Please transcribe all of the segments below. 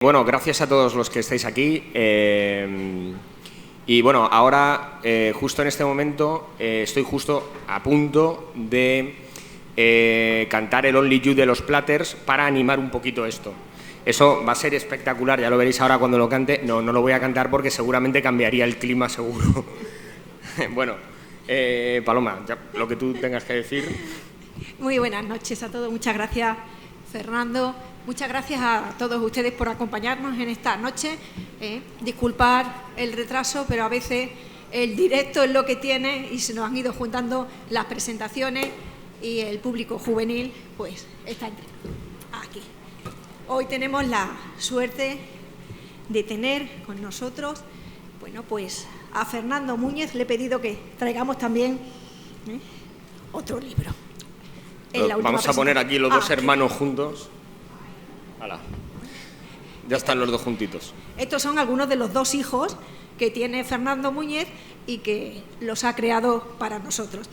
Bueno, gracias a todos los que estáis aquí. Y bueno, ahora, justo en este momento, estoy justo a punto de cantar el Only You de los Platters para animar un poquito esto. Eso va a ser espectacular, ya lo veréis ahora cuando lo cante. No lo voy a cantar porque seguramente cambiaría el clima, seguro. Bueno, Paloma, ya, lo que tú tengas que decir. Muy buenas noches a todos. Muchas gracias, Fernando. Muchas gracias a todos ustedes por acompañarnos en esta noche. Disculpar el retraso, pero a veces el directo es lo que tiene y se nos han ido juntando las presentaciones y el público juvenil pues está aquí. Hoy tenemos la suerte de tener con nosotros, bueno, pues a Fernando Muñez. Le he pedido que traigamos también otro libro. Vamos a poner aquí los dos hermanos juntos. ¡Hala! Ya están los dos juntitos. Estos son algunos de los dos hijos que tiene Fernando Muñez y que los ha creado para nosotros.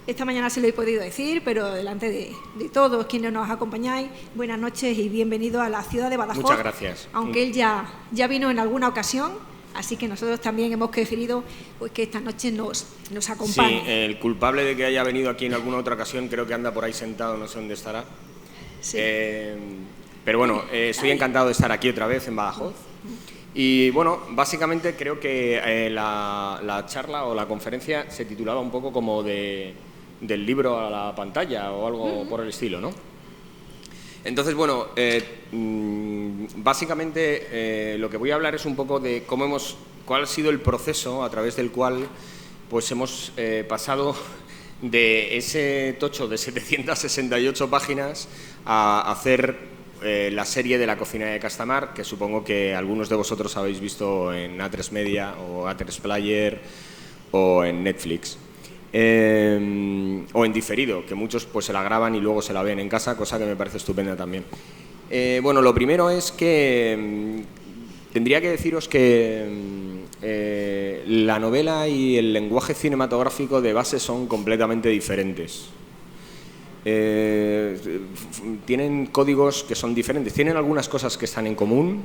Esta mañana se lo he podido decir, pero delante de todos quienes nos acompañáis, buenas noches y bienvenido a la ciudad de Badajoz. Muchas gracias. Aunque él ya vino en alguna ocasión, así que nosotros también hemos querido pues, que esta noche nos acompañe. Sí, el culpable de que haya venido aquí en alguna otra ocasión creo que anda por ahí sentado, no sé dónde estará. Sí. Pero bueno, estoy encantado de estar aquí otra vez en Badajoz. Y bueno, básicamente creo que la charla o la conferencia se titulaba un poco como del libro a la pantalla o algo por el estilo, ¿no? Entonces, bueno, básicamente lo que voy a hablar es un poco de cuál ha sido el proceso a través del cual pues hemos pasado de ese tocho de 768 páginas a hacer la serie de la cocina de Castamar, que supongo que algunos de vosotros habéis visto en A3 Media o A3 Player o en Netflix. O en diferido, que muchos pues se la graban y luego se la ven en casa, cosa que me parece estupenda también. Bueno, lo primero es que tendría que deciros que la novela y el lenguaje cinematográfico de base son completamente diferentes. Tienen códigos que son diferentes, tienen algunas cosas que están en común,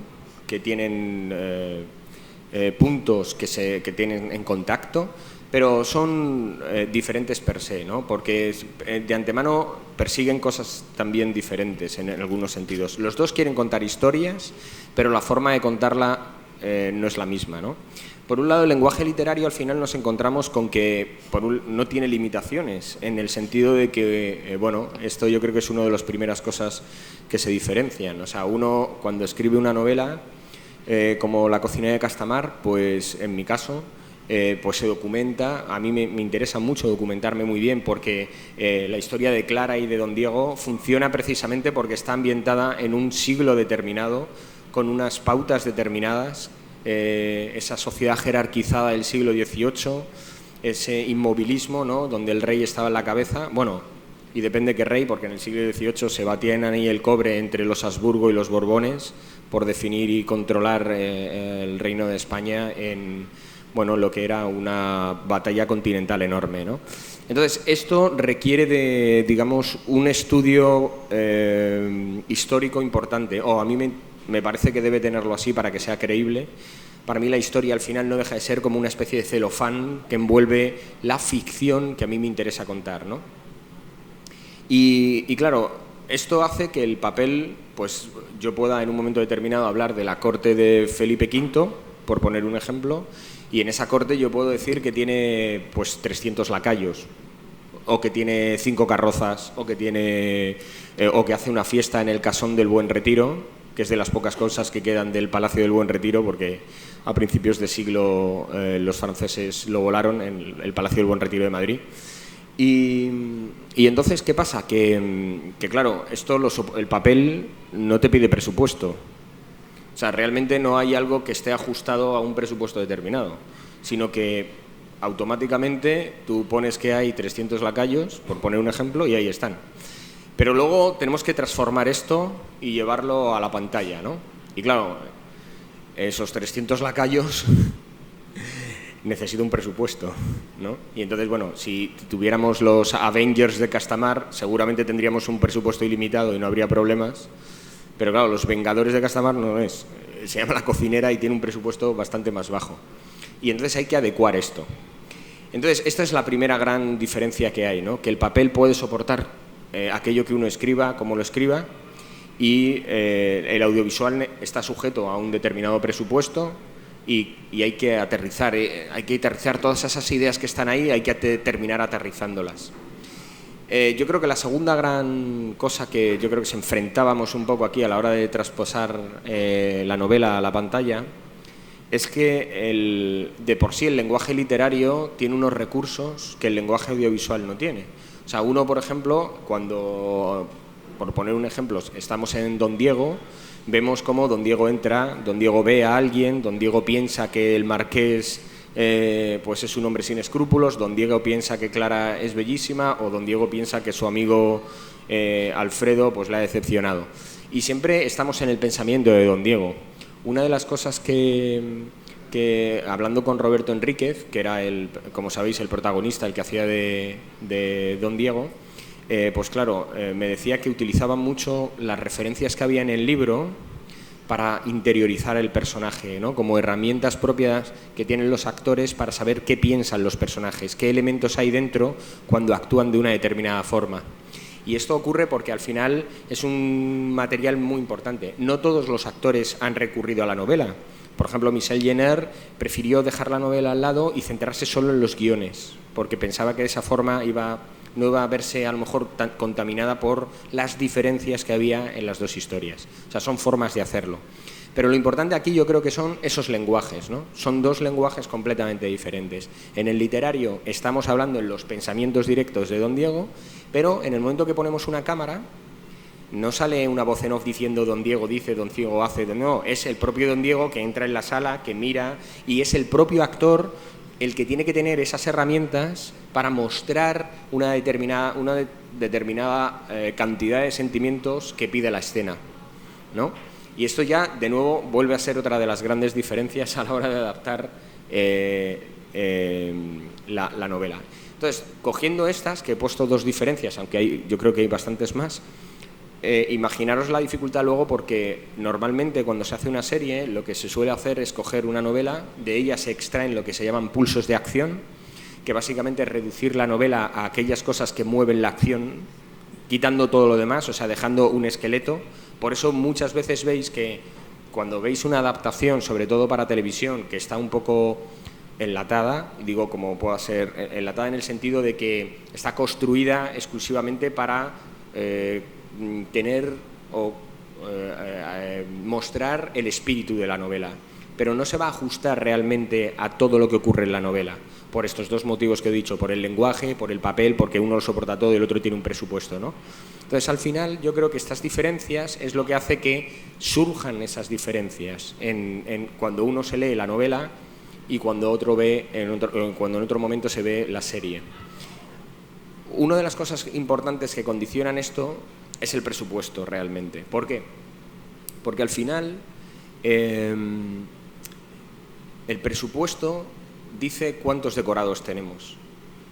que tienen puntos que tienen en contacto, pero son diferentes per se, ¿no? Porque de antemano persiguen cosas también diferentes en algunos sentidos. Los dos quieren contar historias, pero la forma de contarla no es la misma, ¿no? Por un lado, el lenguaje literario al final nos encontramos con que no tiene limitaciones, en el sentido de que, bueno, esto yo creo que es una de las primeras cosas que se diferencian. O sea, uno cuando escribe una novela, como La cocina de Castamar, pues en mi caso, pues se documenta. A mí me interesa mucho documentarme muy bien porque la historia de Clara y de Don Diego funciona precisamente porque está ambientada en un siglo determinado, con unas pautas determinadas, esa sociedad jerarquizada del siglo XVIII, ese inmovilismo, ¿no?, donde el rey estaba en la cabeza. Bueno, y depende qué rey, porque en el siglo XVIII se batían ahí el cobre entre los Habsburgo y los Borbones por definir y controlar el reino de España en, bueno, lo que era una batalla continental enorme, ¿no? Entonces, esto requiere de, digamos, un estudio histórico importante, o a mí me parece que debe tenerlo así para que sea creíble. Para mí la historia al final no deja de ser como una especie de celofán que envuelve la ficción que a mí me interesa contar, ¿no? Y claro, esto hace que el papel, pues yo pueda en un momento determinado hablar de la corte de Felipe V, por poner un ejemplo, y en esa corte yo puedo decir que tiene pues 300 lacayos, o que tiene 5 carrozas, o que hace una fiesta en el Casón del Buen Retiro, que es de las pocas cosas que quedan del Palacio del Buen Retiro, porque a principios de siglo los franceses lo volaron en el Palacio del Buen Retiro de Madrid. Y entonces, ¿qué pasa? Que claro, el papel no te pide presupuesto. O sea, realmente no hay algo que esté ajustado a un presupuesto determinado, sino que automáticamente tú pones que hay 300 lacayos, por poner un ejemplo, y ahí están. Pero luego tenemos que transformar esto y llevarlo a la pantalla, ¿no? Y claro, esos 300 lacayos necesita un presupuesto, ¿no? Y entonces, bueno, si tuviéramos los Avengers de Castamar, seguramente tendríamos un presupuesto ilimitado y no habría problemas. Pero claro, Los Vengadores de Castamar no es. Se llama La Cocinera y tiene un presupuesto bastante más bajo. Y entonces hay que adecuar esto. Entonces, esta es la primera gran diferencia que hay, ¿no? Que el papel puede soportar aquello que uno escriba, como lo escriba, y el audiovisual está sujeto a un determinado presupuesto y hay que aterrizar todas esas ideas que están ahí, hay que terminar aterrizándolas. Yo creo que la segunda gran cosa que yo creo que se enfrentábamos un poco aquí a la hora de trasposar la novela a la pantalla es que de por sí el lenguaje literario tiene unos recursos que el lenguaje audiovisual no tiene. O sea, uno, por ejemplo, cuando, por poner un ejemplo, estamos en Don Diego, vemos cómo Don Diego entra, Don Diego ve a alguien, Don Diego piensa que el marqués pues es un hombre sin escrúpulos, Don Diego piensa que Clara es bellísima o Don Diego piensa que su amigo Alfredo pues la ha decepcionado. Y siempre estamos en el pensamiento de Don Diego. Una de las cosas que hablando con Roberto Enríquez, que era, como sabéis, el protagonista, el que hacía de Don Diego, pues claro, me decía que utilizaban mucho las referencias que había en el libro para interiorizar el personaje, ¿no? Como herramientas propias que tienen los actores para saber qué piensan los personajes, qué elementos hay dentro cuando actúan de una determinada forma. Y esto ocurre porque al final es un material muy importante. No todos los actores han recurrido a la novela. Por ejemplo, Michel Jenner prefirió dejar la novela al lado y centrarse solo en los guiones, porque pensaba que de esa forma no iba a verse a lo mejor tan contaminada por las diferencias que había en las dos historias. O sea, son formas de hacerlo. Pero lo importante aquí yo creo que son esos lenguajes, ¿no? Son dos lenguajes completamente diferentes. En el literario estamos hablando en los pensamientos directos de Don Diego, pero en el momento que ponemos una cámara no sale una voz en off diciendo Don Diego dice, Don Diego hace, no, es el propio Don Diego que entra en la sala, que mira, y es el propio actor el que tiene que tener esas herramientas para mostrar una determinada cantidad de sentimientos que pide la escena, ¿no? Y esto ya, de nuevo, vuelve a ser otra de las grandes diferencias a la hora de adaptar la novela. Entonces, cogiendo estas, que he puesto dos diferencias, aunque yo creo que hay bastantes más, imaginaros la dificultad luego, porque normalmente cuando se hace una serie lo que se suele hacer es coger una novela, de ella se extraen lo que se llaman pulsos de acción, que básicamente es reducir la novela a aquellas cosas que mueven la acción, quitando todo lo demás, o sea, dejando un esqueleto. Por eso muchas veces veis que cuando veis una adaptación, sobre todo para televisión, que está un poco enlatada, digo como pueda ser enlatada en el sentido de que está construida exclusivamente para tener o mostrar el espíritu de la novela, pero no se va a ajustar realmente a todo lo que ocurre en la novela, por estos dos motivos que he dicho, por el lenguaje, por el papel, porque uno lo soporta todo y el otro tiene un presupuesto, ¿no? Entonces, al final, yo creo que estas diferencias es lo que hace que surjan esas diferencias cuando uno se lee la novela y cuando cuando en otro momento se ve la serie. Una de las cosas importantes que condicionan esto es el presupuesto realmente. ¿Por qué? Porque al final el presupuesto dice cuántos decorados tenemos.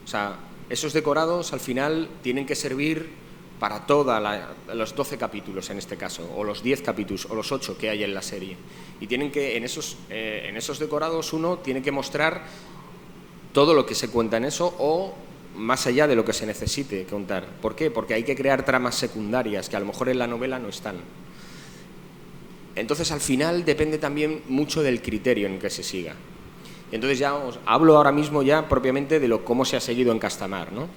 O sea, esos decorados al final tienen que servir para los 12 capítulos en este caso, o los 10 capítulos, o los 8 que hay en la serie. Y tienen que, en esos decorados uno tiene que mostrar todo lo que se cuenta en eso o más allá de lo que se necesite contar. ¿Por qué? Porque hay que crear tramas secundarias que a lo mejor en la novela no están. Entonces, al final depende también mucho del criterio en que se siga. Entonces ya os hablo ahora mismo ya propiamente de cómo se ha seguido en Castamar, ¿no?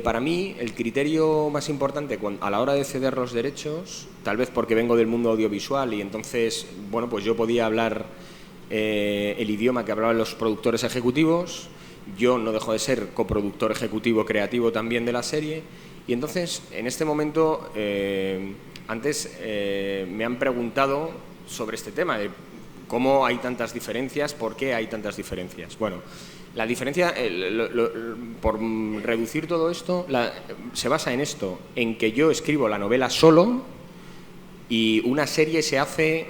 Para mí, el criterio más importante a la hora de ceder los derechos, tal vez porque vengo del mundo audiovisual y entonces, bueno, pues yo podía hablar el idioma que hablaban los productores ejecutivos. Yo no dejo de ser coproductor ejecutivo creativo también de la serie y entonces en este momento antes me han preguntado sobre este tema de cómo hay tantas diferencias, por qué hay tantas diferencias. Bueno, la diferencia, por reducir todo esto, se basa en esto, en que yo escribo la novela solo y una serie se hace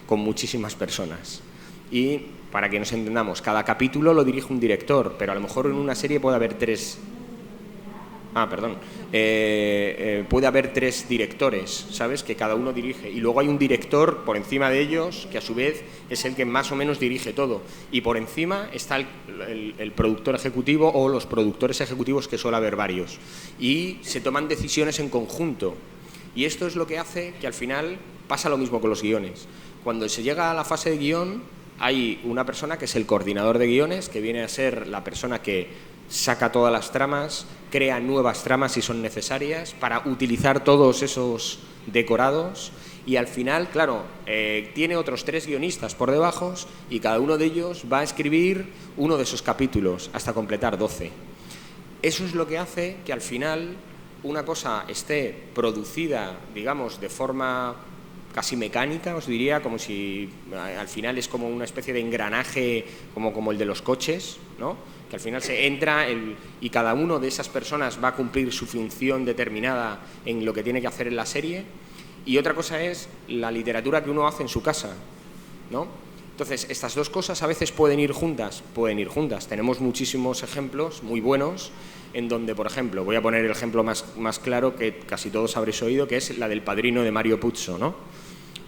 con muchísimas personas. Y para que nos entendamos, cada capítulo lo dirige un director, pero a lo mejor en una serie puede haber 3 Perdón. Puede haber 3 directores, ¿sabes? Que cada uno dirige. Y luego hay un director por encima de ellos, que a su vez es el que más o menos dirige todo. Y por encima está el productor ejecutivo o los productores ejecutivos, que suele haber varios. Y se toman decisiones en conjunto. Y esto es lo que hace que al final pasa lo mismo con los guiones. Cuando se llega a la fase de guión, hay una persona que es el coordinador de guiones, que viene a ser la persona que saca todas las tramas, crea nuevas tramas si son necesarias, para utilizar todos esos decorados, y al final, claro, tiene otros 3 guionistas por debajo y cada uno de ellos va a escribir uno de esos capítulos hasta completar 12. Eso es lo que hace que al final una cosa esté producida, digamos, de forma casi mecánica, os diría, como si al final es como una especie de engranaje como el de los coches, ¿no? Que al final se entra y cada uno de esas personas va a cumplir su función determinada en lo que tiene que hacer en la serie. Y otra cosa es la literatura que uno hace en su casa, ¿no? Entonces, estas dos cosas a veces pueden ir juntas. Tenemos muchísimos ejemplos muy buenos en donde, por ejemplo, voy a poner el ejemplo más claro que casi todos habréis oído, que es la del Padrino de Mario Puzo, ¿no?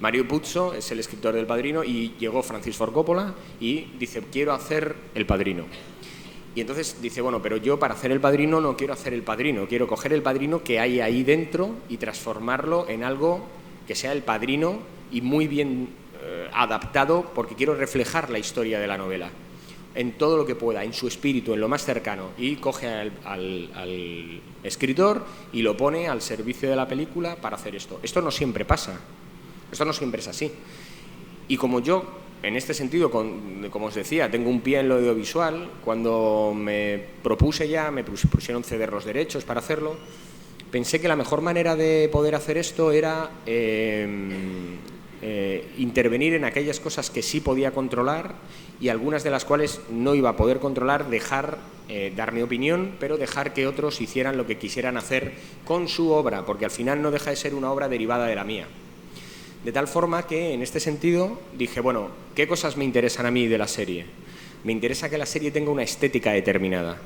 Mario Puzo es el escritor del Padrino y llegó Francis Ford Coppola y dice, quiero hacer El Padrino. Y entonces dice, bueno, pero yo para hacer El Padrino no quiero hacer El Padrino, quiero coger El Padrino que hay ahí dentro y transformarlo en algo que sea El Padrino y muy bien adaptado, porque quiero reflejar la historia de la novela en todo lo que pueda, en su espíritu, en lo más cercano, y coge al escritor y lo pone al servicio de la película para hacer esto. Esto no siempre pasa, esto no siempre es así. Y como yo, en este sentido, como os decía, tengo un pie en lo audiovisual, cuando me pusieron ceder los derechos para hacerlo, pensé que la mejor manera de poder hacer esto era intervenir en aquellas cosas que sí podía controlar y algunas de las cuales no iba a poder controlar, dar mi opinión, pero dejar que otros hicieran lo que quisieran hacer con su obra, porque al final no deja de ser una obra derivada de la mía. De tal forma que, en este sentido, dije, bueno, ¿qué cosas me interesan a mí de la serie? Me interesa que la serie tenga una estética determinada.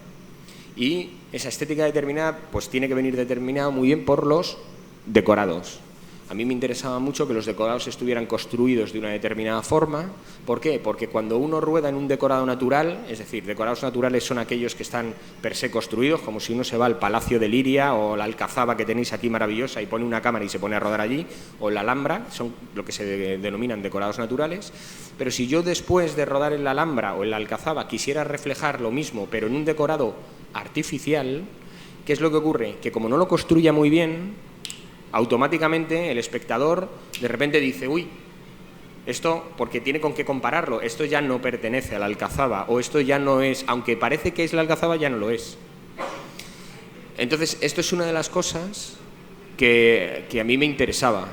Y esa estética determinada pues tiene que venir determinada muy bien por los decorados. A mí me interesaba mucho que los decorados estuvieran construidos de una determinada forma. ¿Por qué? Porque cuando uno rueda en un decorado natural, es decir, decorados naturales son aquellos que están per se construidos, como si uno se va al Palacio de Liria o la Alcazaba que tenéis aquí maravillosa y pone una cámara y se pone a rodar allí, o la Alhambra, son lo que se denominan decorados naturales. Pero si yo después de rodar en la Alhambra o en la Alcazaba quisiera reflejar lo mismo, pero en un decorado artificial, ¿qué es lo que ocurre? Que como no lo construya muy bien, automáticamente el espectador de repente dice, uy, esto, porque tiene con qué compararlo, esto ya no pertenece a la Alcazaba, o esto ya no es, aunque parece que es la Alcazaba, ya no lo es. Entonces, esto es una de las cosas que a mí me interesaba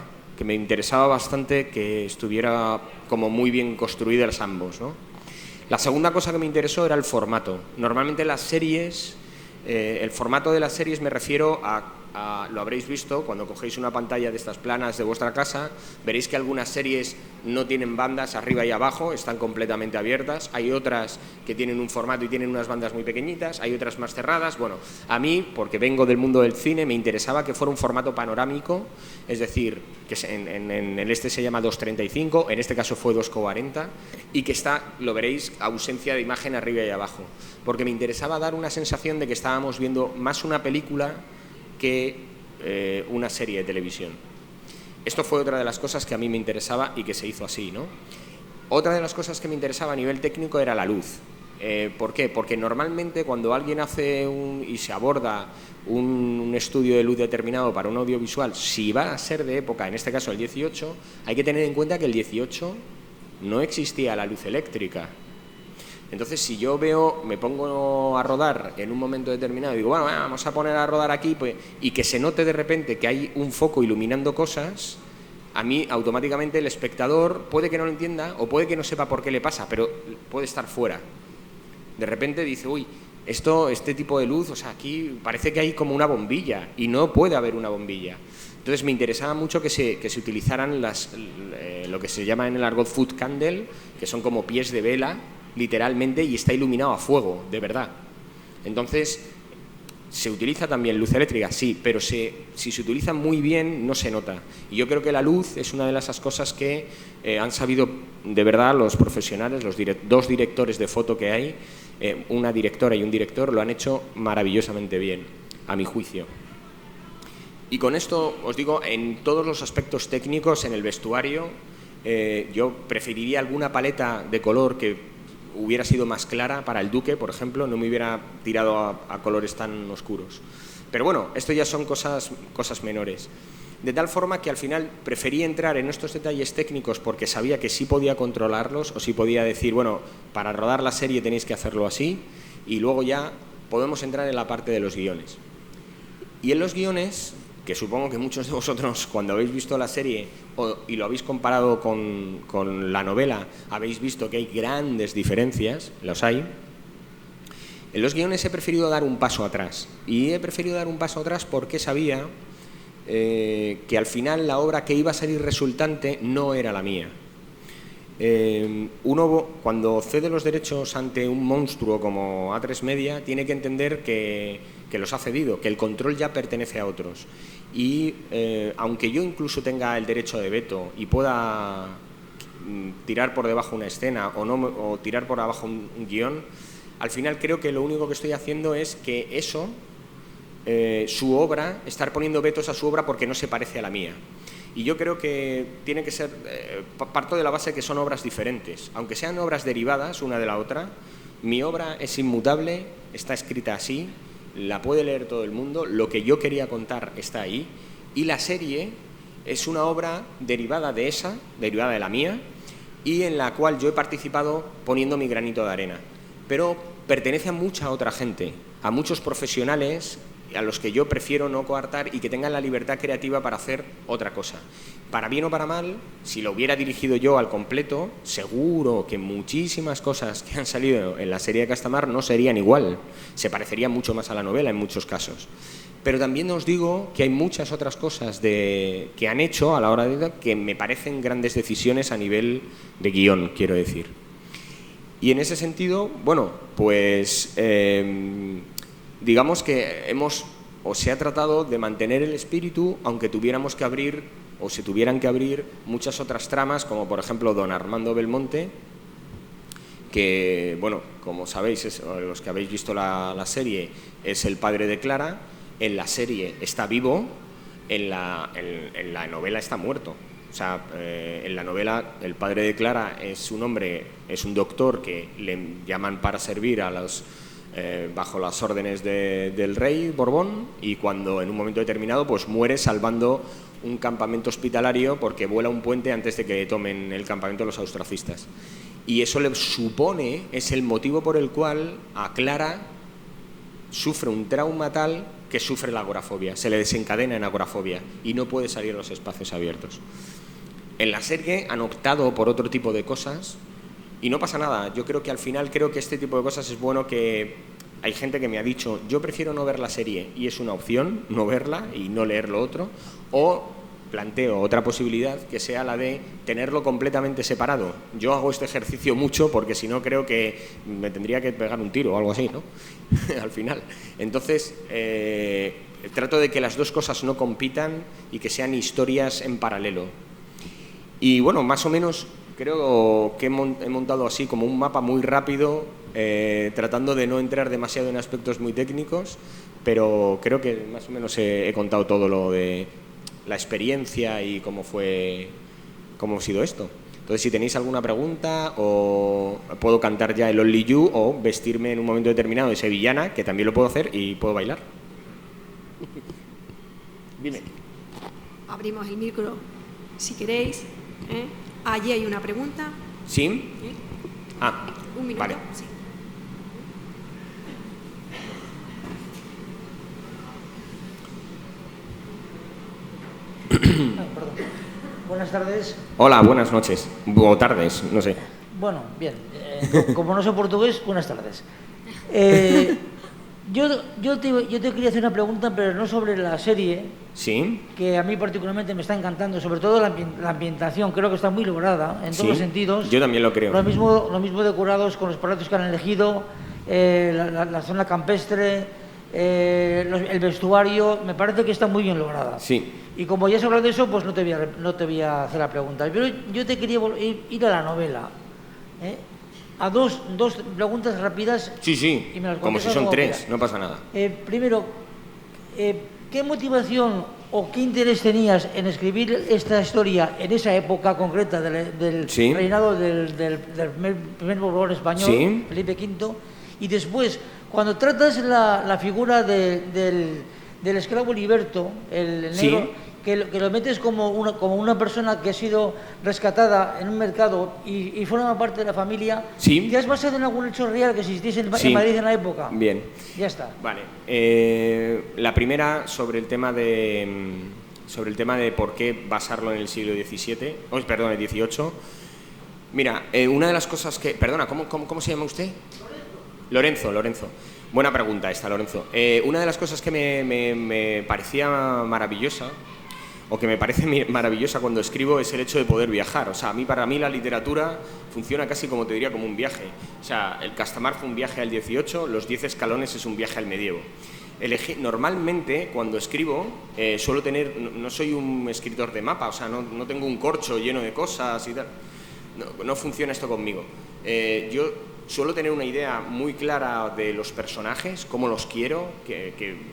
bastante que estuviera como muy bien construidas ambos, ¿no? La segunda cosa que me interesó era el formato. Normalmente las series, el formato de las series me refiero lo habréis visto, cuando cogéis una pantalla de estas planas de vuestra casa, veréis que algunas series no tienen bandas arriba y abajo, están completamente abiertas, hay otras que tienen un formato y tienen unas bandas muy pequeñitas, hay otras más cerradas. Bueno, a mí, porque vengo del mundo del cine, me interesaba que fuera un formato panorámico, es decir, que en el este se llama 2.35, en este caso fue 2.40, y que está, lo veréis, ausencia de imagen arriba y abajo, porque me interesaba dar una sensación de que estábamos viendo más una película que una serie de televisión. Esto fue otra de las cosas que a mí me interesaba y que se hizo así, ¿no? Otra de las cosas que me interesaba a nivel técnico era la luz. ¿Por qué? Porque normalmente cuando alguien hace y se aborda un estudio de luz determinado para un audiovisual, si va a ser de época, en este caso el 18, hay que tener en cuenta que el 18 no existía la luz eléctrica. Entonces, si yo me pongo a rodar en un momento determinado y digo, bueno, vamos a poner a rodar aquí, pues, y que se note de repente que hay un foco iluminando cosas, a mí automáticamente el espectador puede que no lo entienda o puede que no sepa por qué le pasa, pero puede estar fuera. De repente dice, uy, este tipo de luz, o sea, aquí parece que hay como una bombilla y no puede haber una bombilla. Entonces me interesaba mucho que se utilizaran lo que se llama en el argot foot candle, que son como pies de vela, literalmente, y está iluminado a fuego, de verdad. Entonces, ¿Se utiliza también luz eléctrica? Sí, pero si se utiliza muy bien no se nota. Y yo creo que la luz es una de esas cosas que han sabido, de verdad, los profesionales, los dos directores de foto que hay, una directora y un director, lo han hecho maravillosamente bien, a mi juicio. Y con esto os digo, en todos los aspectos técnicos, en el vestuario, yo preferiría alguna paleta de color que hubiera sido más clara para el Duque, por ejemplo, no me hubiera tirado a colores tan oscuros. Pero bueno, esto ya son cosas menores. De tal forma que al final preferí entrar en estos detalles técnicos porque sabía que sí podía controlarlos o sí podía decir, bueno, para rodar la serie tenéis que hacerlo así, y luego ya podemos entrar en la parte de los guiones. Y en los guiones, que supongo que muchos de vosotros, cuando habéis visto la serie y lo habéis comparado con la novela, habéis visto que hay grandes diferencias, los hay. En los guiones he preferido dar un paso atrás. Y he preferido dar un paso atrás porque sabía que al final la obra que iba a salir resultante no era la mía. Uno, cuando cede los derechos ante un monstruo como A3 Media, tiene que entender que los ha cedido, que el control ya pertenece a otros. Y aunque yo incluso tenga el derecho de veto y pueda tirar por debajo una escena o tirar por abajo un guión, al final creo que lo único que estoy haciendo es que eso, su obra, estar poniendo vetos a su obra porque no se parece a la mía. Y yo creo que tiene que ser, parto de la base que son obras diferentes. Aunque sean obras derivadas una de la otra, mi obra es inmutable, está escrita así, la puede leer todo el mundo, lo que yo quería contar está ahí, y la serie es una obra derivada de esa, derivada de la mía, y en la cual yo he participado poniendo mi granito de arena. Pero pertenece a mucha otra gente, a muchos profesionales a los que yo prefiero no coartar y que tengan la libertad creativa para hacer otra cosa. Para bien o para mal, si lo hubiera dirigido yo al completo, seguro que muchísimas cosas que han salido en la serie de Castamar no serían igual, se parecerían mucho más a la novela en muchos casos. Pero también os digo que hay muchas otras cosas que han hecho a la hora de que me parecen grandes decisiones a nivel de guión, quiero decir. Y en ese sentido, bueno, pues digamos que se ha tratado de mantener el espíritu, aunque tuviéramos que abrir, o se tuvieran que abrir, muchas otras tramas, como por ejemplo Don Armando Belmonte, que, bueno, como sabéis, los que habéis visto la serie, es el padre de Clara. En la serie está vivo, en la novela está muerto. O sea, en la novela el padre de Clara es un hombre, es un doctor que le llaman para servir a los bajo las órdenes del rey Borbón, y cuando en un momento determinado pues muere salvando un campamento hospitalario porque vuela un puente antes de que tomen el campamento los austracistas. Y eso le supone, es el motivo por el cual a Clara sufre un trauma tal que sufre la agorafobia, se le desencadena en agorafobia y no puede salir a los espacios abiertos. En la serie han optado por otro tipo de cosas y no pasa nada. Yo creo que al final este tipo de cosas es bueno. Que hay gente que me ha dicho, yo prefiero no ver la serie, y es una opción no verla y no leer lo otro, o planteo otra posibilidad que sea la de tenerlo completamente separado. Yo hago este ejercicio mucho porque si no creo que me tendría que pegar un tiro o algo así, ¿no? Al final. Entonces, trato de que las dos cosas no compitan y que sean historias en paralelo. Y bueno, más o menos creo que he montado así como un mapa muy rápido, tratando de no entrar demasiado en aspectos muy técnicos, pero creo que más o menos he contado todo lo de la experiencia y cómo ha sido esto. Entonces, si tenéis alguna pregunta, o puedo cantar ya el Only You, o vestirme en un momento determinado de sevillana, que también lo puedo hacer, y puedo bailar. Dime. Abrimos el micro, si queréis. Allí hay una pregunta. ¿Sí? Un minuto. Vale. Sí. Perdón. Buenas tardes. Hola, buenas noches. O tardes, no sé. Bueno, bien. Como no sé portugués, buenas tardes. Yo te quería hacer una pregunta, pero no sobre la serie. ¿Sí? Que a mí particularmente me está encantando, sobre todo la ambientación. Creo que está muy lograda en todos los sentidos. Yo también lo creo. Lo mismo decorados con los palacios que han elegido, la zona campestre, el vestuario, me parece que está muy bien lograda. Sí. Y como ya has hablado de eso, pues no te voy a hacer la pregunta. Pero yo te quería ir a la novela. A dos preguntas rápidas. Sí, y me las como si contestas son como 3, quieras. no pasa nada. Primero, ¿qué motivación o qué interés tenías en escribir esta historia en esa época concreta del reinado del primer Borbón español, Felipe V? Y después, cuando tratas la figura del esclavo liberto, el negro, que lo metes como una persona que ha sido rescatada en un mercado y forma parte de la familia, ¿te has basado en algún hecho real que existiese en Madrid en la época? Bien. Ya está. Vale. La primera, sobre el tema de por qué basarlo en el siglo XVII, perdón, el XVIII. Mira, una de las cosas que... Perdona, ¿cómo se llama usted? Lorenzo. Buena pregunta esta, Lorenzo. Una de las cosas que me parecía maravillosa, o que me parece maravillosa cuando escribo, es el hecho de poder viajar. O sea, para mí la literatura funciona casi como te diría, como un viaje. O sea, el Castamar fue un viaje al 18, los 10 escalones es un viaje al medievo. Normalmente, cuando escribo, suelo tener... No soy un escritor de mapa, o sea, no tengo un corcho lleno de cosas y tal. No funciona esto conmigo. Yo suelo tener una idea muy clara de los personajes, cómo los quiero,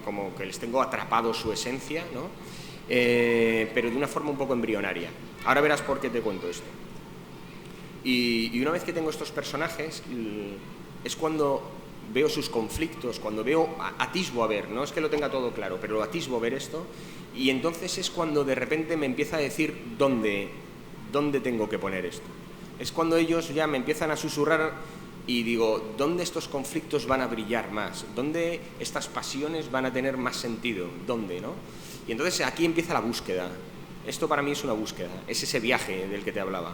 como que les tengo atrapado su esencia, ¿no? Pero de una forma un poco embrionaria. Ahora verás por qué te cuento esto. Y una vez que tengo estos personajes, es cuando veo sus conflictos, cuando atisbo a ver, no es que lo tenga todo claro, pero atisbo a ver esto, y entonces es cuando de repente me empieza a decir dónde tengo que poner esto. Es cuando ellos ya me empiezan a susurrar y digo, ¿dónde estos conflictos van a brillar más? ¿Dónde estas pasiones van a tener más sentido? ¿Dónde, no? Y entonces aquí empieza la búsqueda. Esto para mí es una búsqueda, es ese viaje del que te hablaba.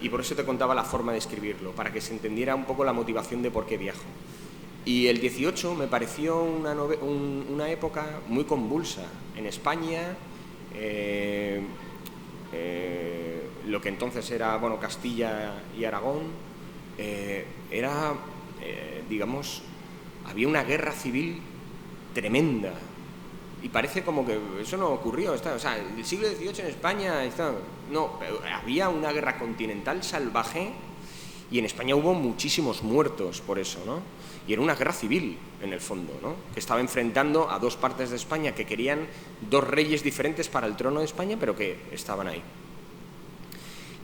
Y por eso te contaba la forma de escribirlo, para que se entendiera un poco la motivación de por qué viajo. Y el 18 me pareció una época muy convulsa. En España, lo que entonces era Castilla y Aragón, digamos, había una guerra civil tremenda. Y parece como que eso no ocurrió. O sea, el siglo XVIII en España... No, había una guerra continental salvaje y en España hubo muchísimos muertos por eso, ¿no? Y era una guerra civil, en el fondo, ¿no? Que estaba enfrentando a dos partes de España que querían dos reyes diferentes para el trono de España, pero que estaban ahí.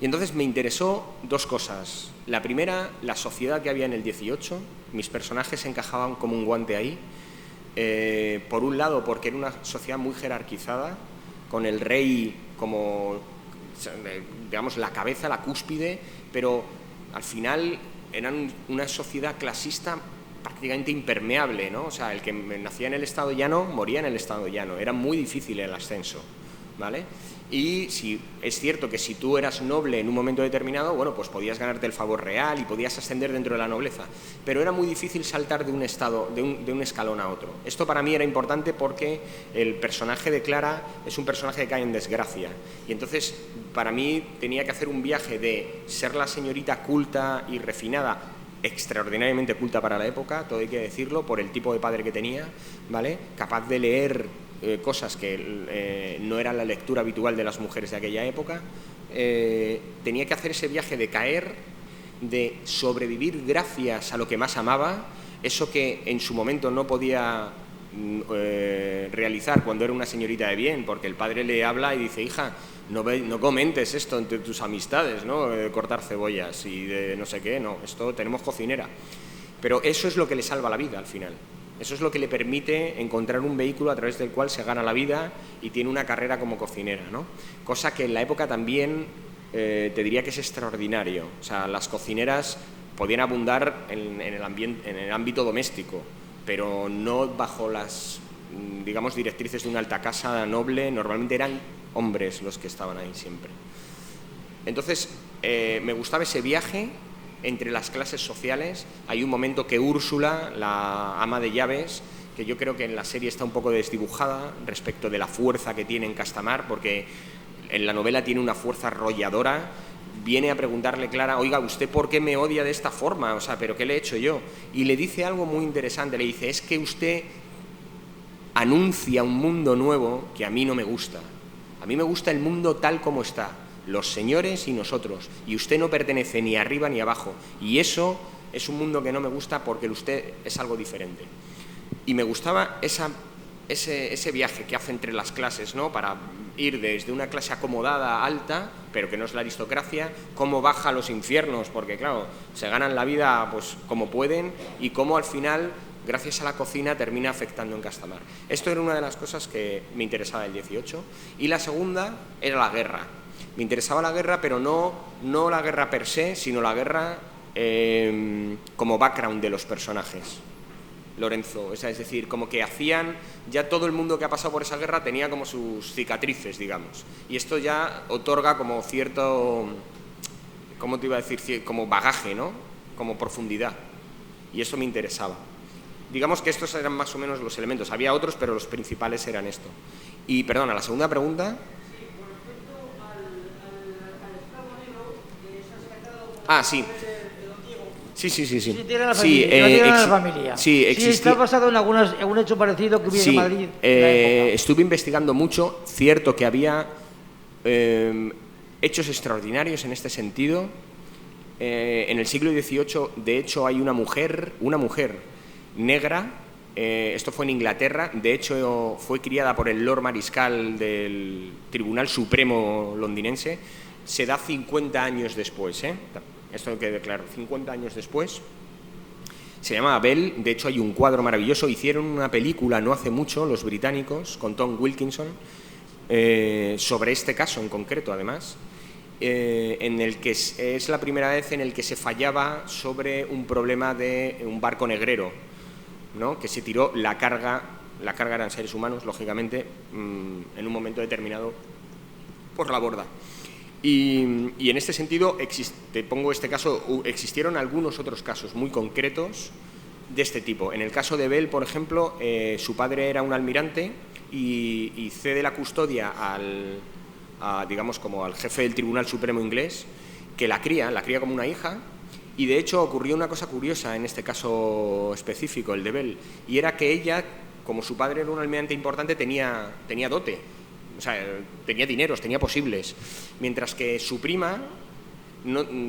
Y entonces me interesó dos cosas. La primera, la sociedad que había en el 18. Mis personajes encajaban como un guante ahí. Por un lado, porque era una sociedad muy jerarquizada, con el rey como, digamos, la cabeza, la cúspide, pero al final eran una sociedad clasista prácticamente impermeable, ¿no? O sea, el que nacía en el estado llano moría en el estado llano. Era muy difícil el ascenso, ¿vale? Y es cierto que si tú eras noble en un momento determinado, pues podías ganarte el favor real y podías ascender dentro de la nobleza, pero era muy difícil saltar de un escalón a otro. Esto para mí era importante porque el personaje de Clara es un personaje que cae en desgracia, y entonces para mí tenía que hacer un viaje de ser la señorita culta y refinada, extraordinariamente culta para la época, todo hay que decirlo, por el tipo de padre que tenía, ¿vale? Capaz de leer cosas que no era la lectura habitual de las mujeres de aquella época. Tenía que hacer ese viaje de caer, de sobrevivir gracias a lo que más amaba, eso que en su momento no podía realizar cuando era una señorita de bien, porque el padre le habla y dice, hija, no comentes esto entre tus amistades, ¿no? De cortar cebollas y de no sé qué, no, esto tenemos cocinera. Pero eso es lo que le salva la vida al final. Eso es lo que le permite encontrar un vehículo a través del cual se gana la vida y tiene una carrera como cocinera, ¿no? Cosa que en la época también te diría que es extraordinario. O sea, las cocineras podían abundar en el ámbito doméstico, pero no bajo las, digamos, directrices de una alta casa noble. Normalmente eran hombres los que estaban ahí siempre. Entonces, me gustaba ese viaje entre las clases sociales. Hay un momento que Úrsula, la ama de llaves, que yo creo que en la serie está un poco desdibujada respecto de la fuerza que tiene en Castamar, porque en la novela tiene una fuerza arrolladora, viene a preguntarle Clara, oiga, ¿usted por qué me odia de esta forma? O sea, ¿pero qué le he hecho yo? Y le dice algo muy interesante, le dice, es que usted anuncia un mundo nuevo que a mí no me gusta. A mí me gusta el mundo tal como está, los señores y nosotros, y usted no pertenece ni arriba ni abajo, y eso es un mundo que no me gusta porque usted es algo diferente. Y me gustaba ese viaje que hace entre las clases, ¿no? Para ir desde una clase acomodada, alta, pero que no es la aristocracia, cómo baja a los infiernos, porque claro, se ganan la vida pues como pueden, y cómo al final, gracias a la cocina, termina afectando en Castamar. Esto era una de las cosas que me interesaba del 18. Y la segunda era la guerra. Me interesaba la guerra, pero no la guerra per se, sino la guerra como background de los personajes. Lorenzo, es decir, como que hacían, ya todo el mundo que ha pasado por esa guerra tenía como sus cicatrices, digamos, y esto ya otorga como cierto, ¿cómo te iba a decir? Como bagaje, ¿no? Como profundidad, y eso me interesaba. Digamos que estos eran más o menos los elementos, había otros, pero los principales eran esto. Y, perdona, la segunda pregunta. Sí, con respecto al esclavo negro, que se ha sacado... Ah, sí. Sí. Sí, tiene la familia. La familia. Sí, está basado en un hecho parecido que hubiera en Madrid. Estuve investigando mucho, cierto que había hechos extraordinarios en este sentido. En el siglo XVIII, de hecho, hay una mujer negra, esto fue en Inglaterra, de hecho fue criada por el Lord Mariscal del Tribunal Supremo londinense, se da 50 años después, esto hay que declarar, 50 años después. Se llama Belle, de hecho hay un cuadro maravilloso, hicieron una película no hace mucho, los británicos, con Tom Wilkinson, sobre este caso en concreto además, en el que es la primera vez en el que se fallaba sobre un problema de un barco negrero, ¿no? Que se tiró la carga eran seres humanos, lógicamente, en un momento determinado por la borda. Y en este sentido, te pongo este caso, existieron algunos otros casos muy concretos de este tipo. En el caso de Bell, por ejemplo, su padre era un almirante y cede la custodia digamos, como al jefe del Tribunal Supremo inglés, que la cría como una hija. Y de hecho ocurrió una cosa curiosa en este caso específico, el de Bell, y era que ella, como su padre era un almirante importante, tenía dote. O sea, tenía dineros, tenía posibles, mientras que su prima,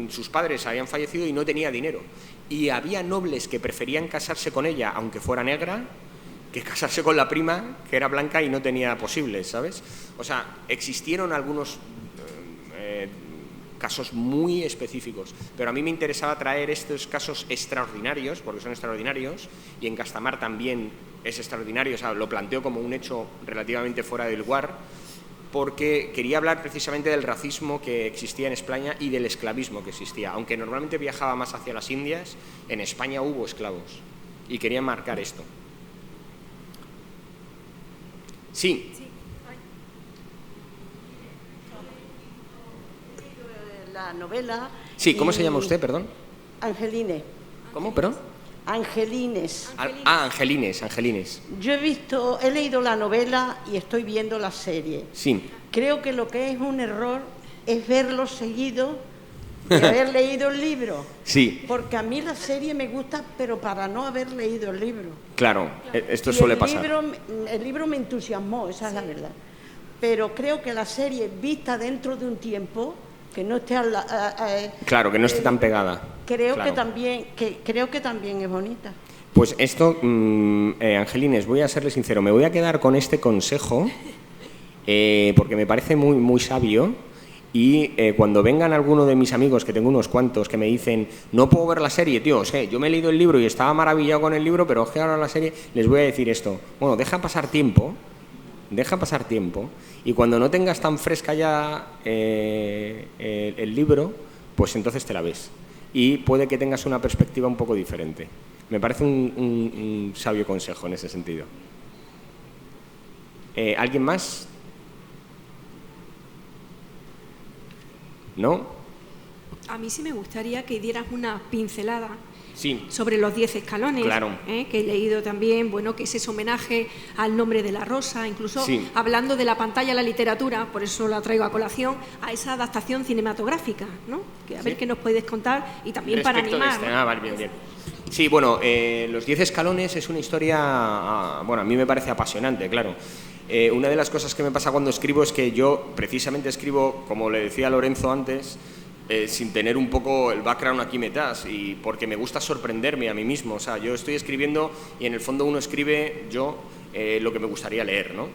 sus padres habían fallecido y no tenía dinero. Y había nobles que preferían casarse con ella, aunque fuera negra, que casarse con la prima, que era blanca y no tenía posibles, ¿sabes? O sea, existieron algunos casos muy específicos, pero a mí me interesaba traer estos casos extraordinarios, porque son extraordinarios, y en Castamar también es extraordinario, o sea, lo planteo como un hecho relativamente fuera del lugar, porque quería hablar precisamente del racismo que existía en España y del esclavismo que existía. Aunque normalmente viajaba más hacia las Indias, en España hubo esclavos, y quería marcar esto. Sí. La novela. Sí, ¿cómo se llama usted, perdón? Angeline. ¿Cómo, perdón? Angelines. Angelines. Yo he leído la novela y estoy viendo la serie. Sí. Creo que lo que es un error es verlo seguido de haber leído el libro. Sí. Porque a mí la serie me gusta, pero para no haber leído el libro. Claro, esto suele pasar. El libro me entusiasmó, esa es la verdad. Pero creo que la serie, vista dentro de un tiempo, que no esté claro, que no esté tan pegada. Creo claro. Creo que también es bonita. Pues esto, Angelines, voy a serle sincero, me voy a quedar con este consejo porque me parece muy, muy sabio, y cuando vengan alguno de mis amigos, que tengo unos cuantos, que me dicen, no puedo ver la serie, tío, yo me he leído el libro y estaba maravillado con el libro, pero es que ahora la serie, les voy a decir esto, bueno, deja pasar tiempo, y cuando no tengas tan fresca ya el libro, pues entonces te la ves. Y puede que tengas una perspectiva un poco diferente. Me parece un sabio consejo en ese sentido. ¿Alguien más? ¿No? A mí sí me gustaría que dieras una pincelada sí. sobre los 10 escalones, claro. Que he leído también, bueno, que es ese homenaje al nombre de la rosa, incluso sí. hablando de la pantalla a la literatura, por eso la traigo a colación, a esa adaptación cinematográfica, ¿no? Que a ver qué nos puedes contar y también respecto para animar. de este. ¿no? Vale, bien. Sí, bueno, Los 10 escalones es una historia, bueno, a mí me parece apasionante, claro. Una de las cosas que me pasa cuando escribo es que yo precisamente escribo, como le decía Lorenzo antes, sin tener un poco el background aquí metas, y porque me gusta sorprenderme a mí mismo. O sea, yo estoy escribiendo y en el fondo uno escribe lo que me gustaría leer, ¿no?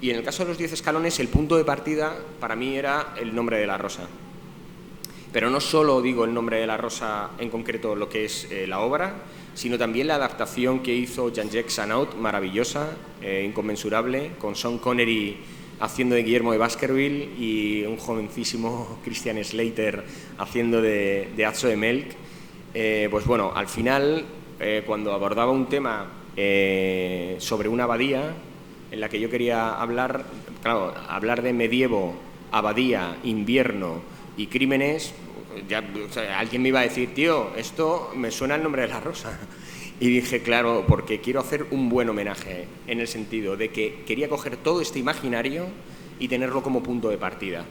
Y en el caso de Los 10 escalones, el punto de partida para mí era el nombre de la rosa. Pero no solo digo el nombre de la rosa en concreto, lo que es la obra, sino también la adaptación que hizo Jean-Jacques Sanaut, maravillosa, inconmensurable, con Sean Connery haciendo de Guillermo de Baskerville y un jovencísimo Christian Slater haciendo de Atzo de Melk. Pues bueno, al final, cuando abordaba un tema sobre una abadía, en la que yo quería hablar, claro, hablar de medievo, abadía, invierno y crímenes, ya, o sea, alguien me iba a decir, tío, esto me suena el nombre de la rosa. Y dije, claro, porque quiero hacer un buen homenaje, en el sentido de que quería coger todo este imaginario y tenerlo como punto de partida.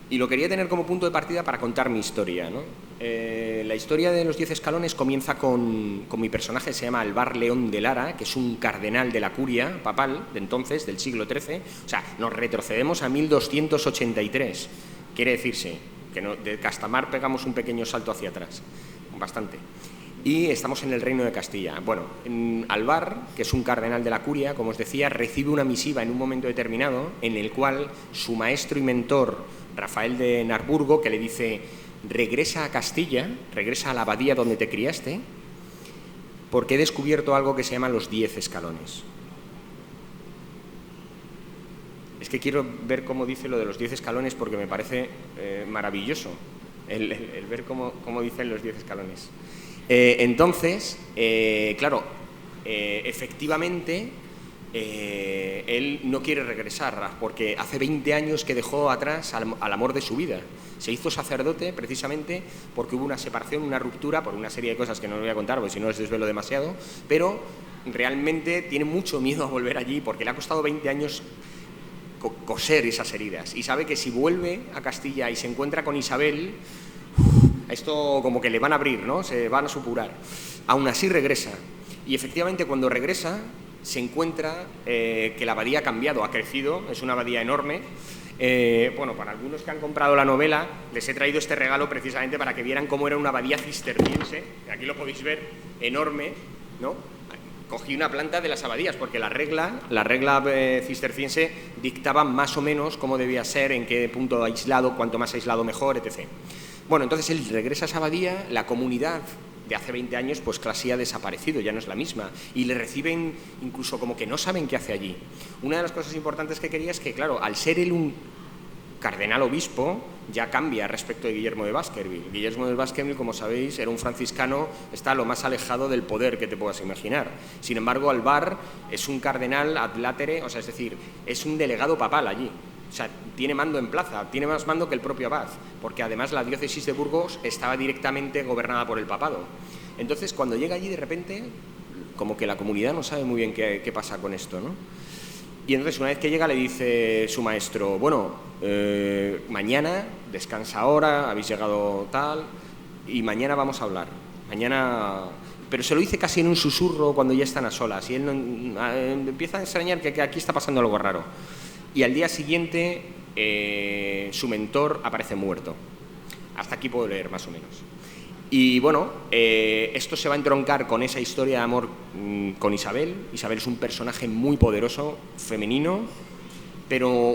Y lo quería tener como punto de partida para contar mi historia, ¿no? La historia de Los 10 escalones comienza con mi personaje, se llama Alvar León de Lara, que es un cardenal de la curia papal de entonces, del siglo XIII. O sea, nos retrocedemos a 1283. Quiere decirse que de Castamar pegamos un pequeño salto hacia atrás, bastante. Y estamos en el Reino de Castilla. Bueno, Alvar, que es un cardenal de la curia, como os decía, recibe una misiva en un momento determinado en el cual su maestro y mentor, Rafael de Narburgo, que le dice: regresa a Castilla, regresa a la abadía donde te criaste, porque he descubierto algo que se llama los 10 escalones. Es que quiero ver cómo dice lo de los 10 escalones porque me parece maravilloso el ver cómo dicen los 10 escalones. Entonces, claro, efectivamente, él no quiere regresar porque hace 20 años que dejó atrás al amor de su vida. Se hizo sacerdote precisamente porque hubo una separación, una ruptura, por una serie de cosas que no os voy a contar porque si no les desvelo demasiado, pero realmente tiene mucho miedo a volver allí porque le ha costado 20 años coser esas heridas y sabe que si vuelve a Castilla y se encuentra con Isabel, esto como que le van a abrir, ¿no? Se van a supurar. Aún así regresa y efectivamente cuando regresa se encuentra que la abadía ha cambiado, ha crecido, es una abadía enorme. Bueno, para algunos que han comprado la novela les he traído este regalo precisamente para que vieran cómo era una abadía cisterciense. Aquí lo podéis ver, enorme, ¿no? Cogí una planta de las abadías porque la regla cisterciense dictaba más o menos cómo debía ser, en qué punto aislado, cuanto más aislado mejor, etc. Bueno, entonces él regresa a esa abadía, la comunidad de hace 20 años pues casi ha desaparecido, ya no es la misma, y le reciben incluso como que no saben qué hace allí. Una de las cosas importantes que quería es que, claro, al ser él un cardenal obispo, ya cambia respecto de Guillermo de Baskerville. Guillermo de Baskerville, como sabéis, era un franciscano, está lo más alejado del poder que te puedas imaginar. Sin embargo, Alvar es un cardenal ad latere, o sea, es decir, es un delegado papal allí. O sea, tiene mando en plaza, tiene más mando que el propio abad, porque además la diócesis de Burgos estaba directamente gobernada por el papado. Entonces, cuando llega allí, de repente, como que la comunidad no sabe muy bien qué pasa con esto, ¿no? Y entonces, una vez que llega, le dice su maestro, bueno, mañana, descansa ahora, habéis llegado tal, y mañana vamos a hablar. Mañana... Pero se lo dice casi en un susurro cuando ya están a solas, y él empieza a extrañar que aquí está pasando algo raro. Y al día siguiente, su mentor aparece muerto. Hasta aquí puedo leer, más o menos. Y bueno, esto se va a entroncar con esa historia de amor con Isabel. Isabel es un personaje muy poderoso, femenino, pero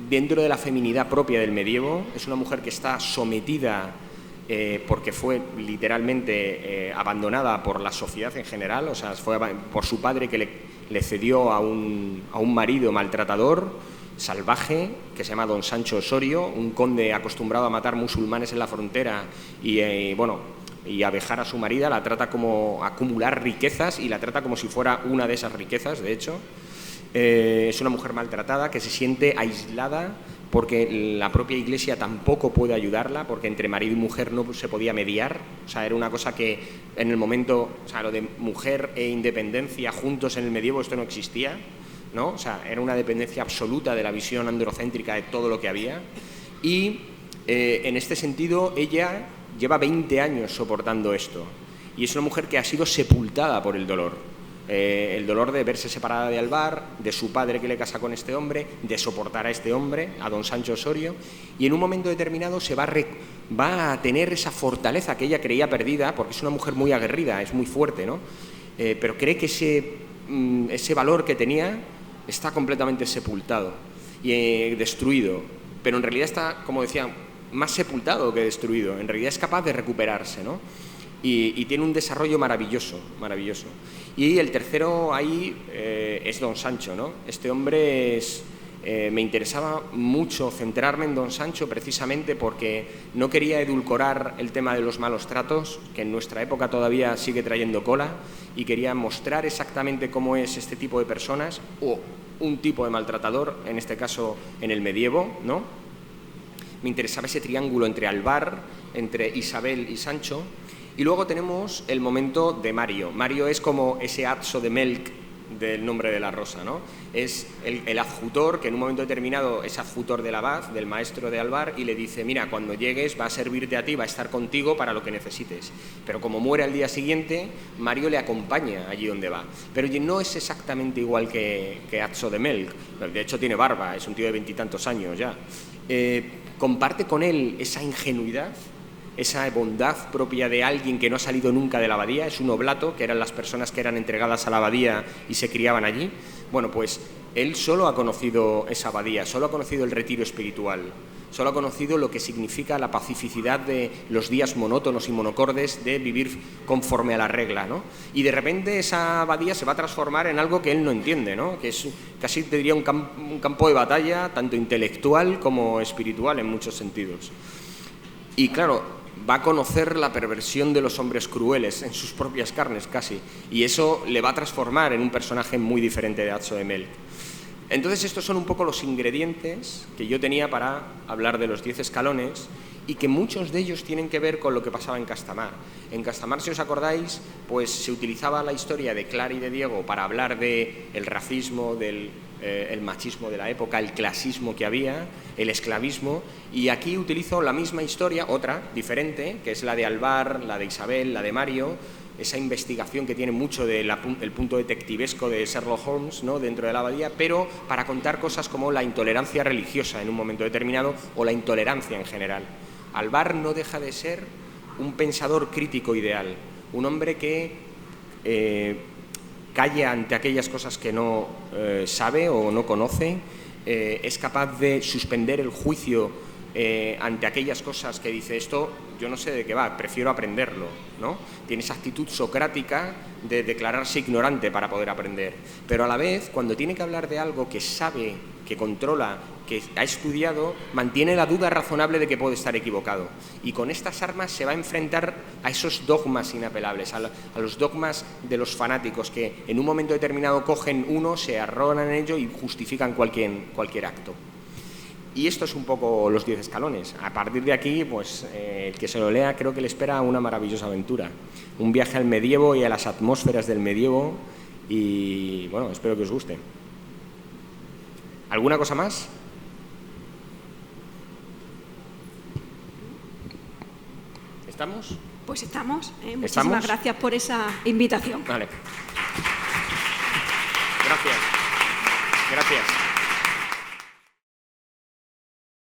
dentro de la feminidad propia del medievo. Es una mujer que está sometida porque fue literalmente abandonada por la sociedad en general, o sea, fue por su padre que le cedió a un marido maltratador, salvaje, que se llama don Sancho Osorio, un conde acostumbrado a matar musulmanes en la frontera y bueno, y a vejar a su marida. La trata como acumular riquezas y la trata como si fuera una de esas riquezas, de hecho. Es una mujer maltratada que se siente aislada porque la propia Iglesia tampoco puede ayudarla, porque entre marido y mujer no se podía mediar. O sea, era una cosa que en el momento, o sea, lo de mujer e independencia juntos en el medievo, esto no existía, ¿no? O sea, era una dependencia absoluta de la visión androcéntrica de todo lo que había. Y en este sentido, ella lleva 20 años soportando esto. y es una mujer que ha sido sepultada por el dolor. El dolor de verse separada de Alvar, de su padre que le casa con este hombre, de soportar a este hombre, a don Sancho Osorio, y en un momento determinado se va a tener esa fortaleza que ella creía perdida, porque es una mujer muy aguerrida, es muy fuerte, ¿no? Pero cree que ese valor que tenía está completamente sepultado y destruido, pero en realidad está, como decía, más sepultado que destruido, en realidad es capaz de recuperarse, ¿no? Y tiene un desarrollo maravilloso, maravilloso. Y el tercero ahí es don Sancho, ¿no? Este hombre me interesaba mucho centrarme en don Sancho precisamente porque no quería edulcorar el tema de los malos tratos, que en nuestra época todavía sigue trayendo cola, y quería mostrar exactamente cómo es este tipo de personas, o un tipo de maltratador, en este caso en el medievo, ¿no? Me interesaba ese triángulo entre Alvar, entre Isabel y Sancho. Y luego tenemos el momento de Mario. Mario es como ese Azzo de Melk del nombre de la rosa, ¿no? Es el adjutor que en un momento determinado es adjutor del abad, del maestro de Alvar, y le dice, mira, cuando llegues va a servirte a ti, va a estar contigo para lo que necesites. Pero como muere al día siguiente, Mario le acompaña allí donde va. Pero no es exactamente igual que Azzo de Melk. De hecho tiene barba, es un tío de 20 y tantos años ya. Comparte con él esa ingenuidad, esa bondad propia de alguien que no ha salido nunca de la abadía, es un oblato, que eran las personas que eran entregadas a la abadía y se criaban allí. Bueno, pues él solo ha conocido esa abadía, solo ha conocido el retiro espiritual, solo ha conocido lo que significa la pacificidad de los días monótonos y monocordes de vivir conforme a la regla, ¿no? Y de repente esa abadía se va a transformar en algo que él no entiende, ¿no? Que es casi, te diría, un campo de batalla, tanto intelectual como espiritual en muchos sentidos. Y claro, va a conocer la perversión de los hombres crueles en sus propias carnes casi, y eso le va a transformar en un personaje muy diferente de Azzo de Melk. Entonces estos son un poco los ingredientes que yo tenía para hablar de los 10 escalones, y que muchos de ellos tienen que ver con lo que pasaba en Castamar. En Castamar, si os acordáis, pues se utilizaba la historia de Clara y de Diego para hablar del racismo, el machismo de la época, el clasismo que había, el esclavismo, y aquí utilizo la misma historia, otra, diferente, que es la de Alvar, la de Isabel, la de Mario, esa investigación que tiene mucho del punto detectivesco de Sherlock Holmes, ¿no?, dentro de la abadía, pero para contar cosas como la intolerancia religiosa en un momento determinado o la intolerancia en general. Alvar no deja de ser un pensador crítico ideal, un hombre que calla ante aquellas cosas que no sabe o no conoce, es capaz de suspender el juicio ante aquellas cosas que dice, esto yo no sé de qué va, prefiero aprenderlo, ¿no? Tiene esa actitud socrática de declararse ignorante para poder aprender, pero a la vez, cuando tiene que hablar de algo que sabe, que controla, que ha estudiado, mantiene la duda razonable de que puede estar equivocado, y con estas armas se va a enfrentar a esos dogmas inapelables, a los dogmas de los fanáticos que en un momento determinado cogen uno, se arrogan en ello y justifican cualquier acto. Y esto es un poco los 10 escalones. A partir de aquí, pues el que se lo lea creo que le espera una maravillosa aventura. Un viaje al medievo y a las atmósferas del medievo, y bueno, espero que os guste. ¿Alguna cosa más? ¿Estamos? Pues estamos. Muchísimas gracias por esa invitación. Vale. Gracias. Gracias.